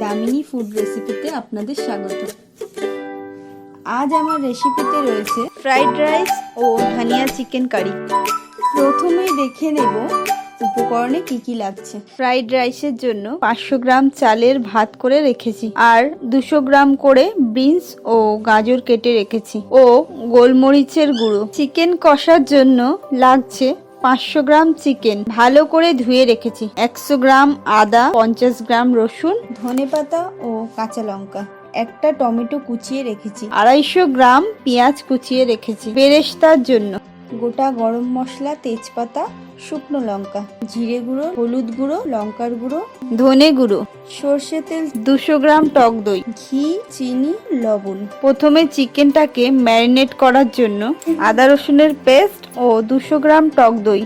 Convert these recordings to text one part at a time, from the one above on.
Damini food রেসিপিতে আপনাদের স্বাগত। আজ আমার রেসিপিতে রয়েছে ফ্রাইড রাইস ও ধানিয়া চিকেন কারি। প্রথমে দেখে নেব উপকরণে কি কি লাগছে। ফ্রাইড রাইসের জন্য 500 গ্রাম চালের ভাত করে রেখেছি, আর 200 গ্রাম করে বিনস ও গাজর কেটে রেখেছি ও গোলমরিচের গুঁড়ো। চিকেন কষার জন্য লাগছে 500 গ্রাম চিকেন ভালো করে ধুয়ে রেখেছি, 100 গ্রাম আদা, 50 গ্রাম রসুন, ধনেপাতা ও কাঁচা লঙ্কা, একটা টমেটো কুচিয়ে রেখেছি, 250 গ্রাম পেঁয়াজ কুচিয়ে রেখেছি। বেরেস্তার জন্য গোটা গরম মশলা, তেজপাতা, শুকনো লঙ্কা, জিরে গুঁড়ো, হলুদ গুঁড়ো, লঙ্কার গুঁড়ো, ধনে গুঁড়ো, সর্ষে তেল, 200 গ্রাম টক দই, ঘি, চিনি, লবণ। প্রথমে চিকেনটাকে ম্যারিনেট করার জন্য আদা রসুনের পেস্ট ও 200 গ্রাম টক দই,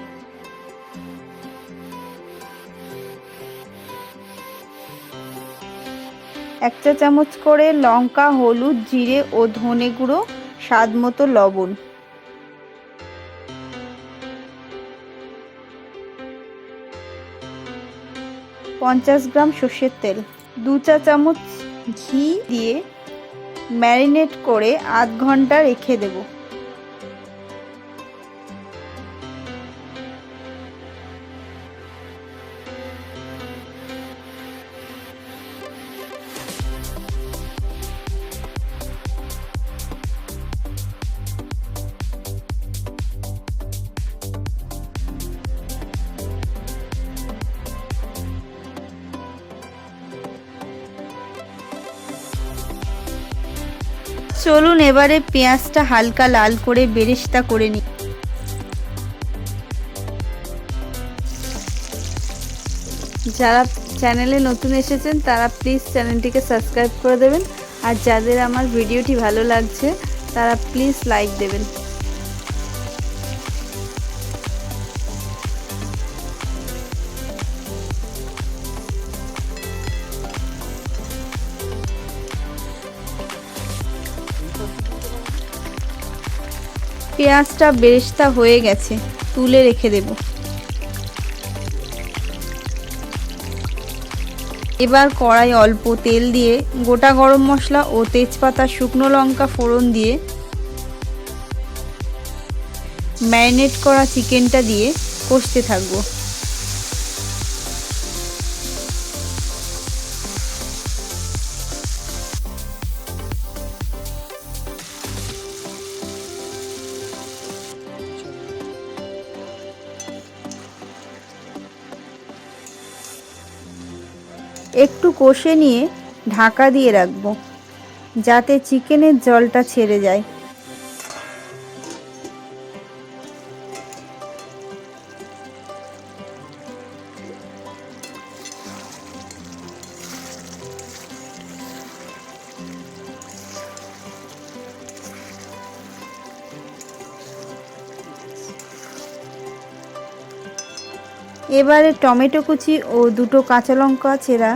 এক চা চামচ করে লঙ্কা, হলুদ, জিরে ও ধনে গুঁড়ো, স্বাদ মতো লবণ, পঞ্চাশ গ্রাম সর্ষের তেল, 2 চা চামচ ঘি দিয়ে ম্যারিনেট করে আধ ঘন্টা রেখে দেব। চলুন এবারে পেঁয়াজটা হালকা লাল করে বেরেস্তা করে নিই। যারা চ্যানেলে নতুন এসেছেন তারা প্লিজ চ্যানেলটিকে সাবস্ক্রাইব করে দেবেন, আর যাদের আমার ভিডিওটি ভালো লাগছে তারা প্লিজ লাইক দেবেন। পেঁয়াজটা বেরেস্তা হয়ে গেছে, তুলে রেখে দেব। এবার কড়াই অল্প তেল দিয়ে গোটা গরম মশলা ও তেজপাতা, শুকনো লঙ্কা ফোড়ন দিয়ে ম্যারিনেট করা চিকেনটা দিয়ে কষতে থাকবো। একটু কষে নিয়ে ঢাকা দিয়ে রাখবো যাতে চিকেনের জলটা ছেড়ে যায়। এবারে টমেটো কুচি ও 2টো কাঁচা লঙ্কা চেরা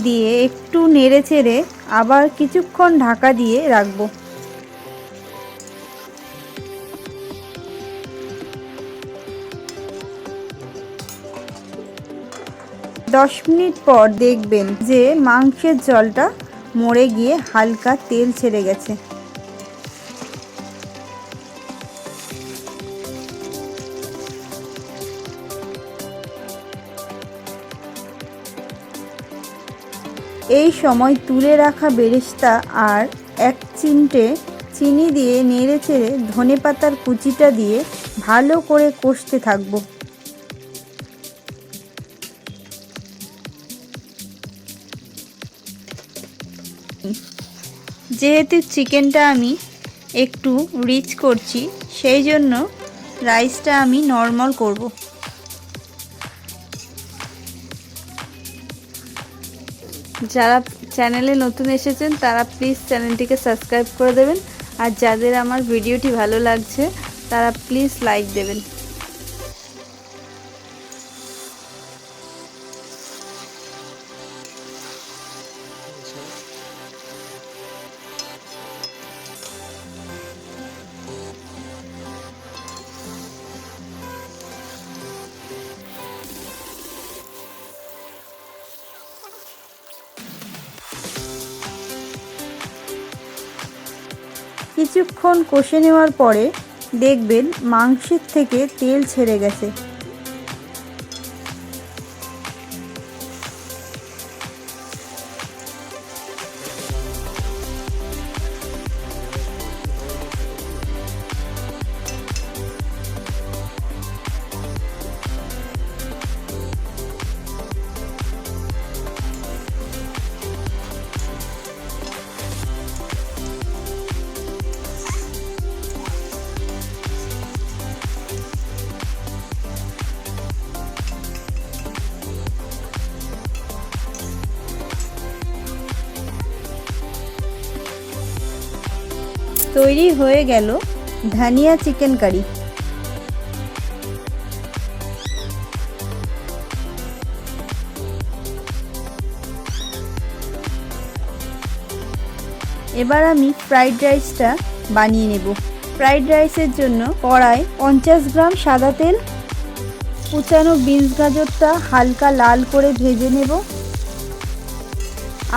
দিয়ে একটু নেড়ে চেড়ে আবার কিছুক্ষণ ঢাকা দিয়ে রাখবো। 10 মিনিট পর দেখবেন যে মাংসের জলটা মরে গিয়ে হালকা তেল ছেড়ে গেছে। এই সময় তুলে রাখা বেরেস্তা আর 1 চিমটে চিনি দিয়ে নেড়ে চেড়ে ধনেপাতার কুচিটা দিয়ে ভালো করে কষতে থাকবো। যেহেতু চিকেনটা আমি একটু রিচ করছি, সেই জন্য রাইসটা আমি নর্মাল করব। যারা চ্যানেলে নতুন এসেছেন তারা প্লিজ চ্যানেলটিকে সাবস্ক্রাইব করে দেবেন, আর যাদের আমার ভিডিওটি ভালো লাগছে তারা প্লিজ লাইক দেবেন। কিছুক্ষণ কষে নেওয়ার পরে দেখবেন মাংসের থেকে তেল ছেড়ে গেছে। তৈরি হয়ে গেল ধানিয়া চিকেন কারি। এবার আমি ফ্রাইড রাইসটা বানিয়ে নেব। ফ্রাইড রাইসের জন্য কড়াই 50 গ্রাম সাদা তেল, কুচানো বিনস গাজরটা হালকা লাল করে ভেজে নেব।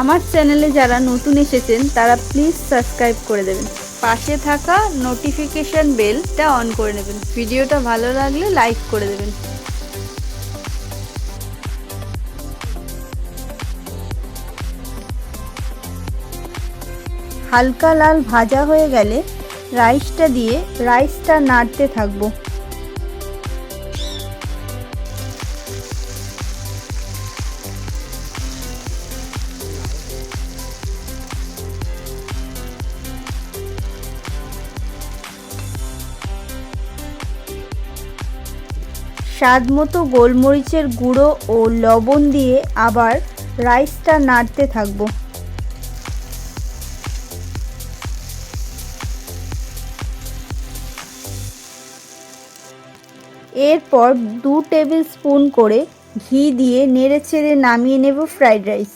আমার চ্যানেলে যারা নতুন এসেছেন তারা প্লিজ সাবস্ক্রাইব করে দেবেন, পাশে থাকা নোটিফিকেশন বেলটা অন করে নেবেন। ভিডিওটা ভালো লাগলে লাইক করে দেবেন। হালকা লাল ভাজা হয়ে গেলে রাইসটা দিয়ে রাইসটা নাড়তে থাকবো। স্বাদ মতো গোলমরিচের গুঁড়ো ও লবণ দিয়ে আবার রাইসটা নাড়তে থাকবো। এরপর 2 টেবিল স্পুন করে ঘি দিয়ে নেড়েচেড়ে নামিয়ে নেব ফ্রাইড রাইস।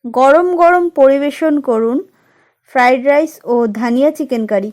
গরম গরম পরিবেশন করুন ফ্রাইড রাইস ও ধানিয়া চিকেন কারি।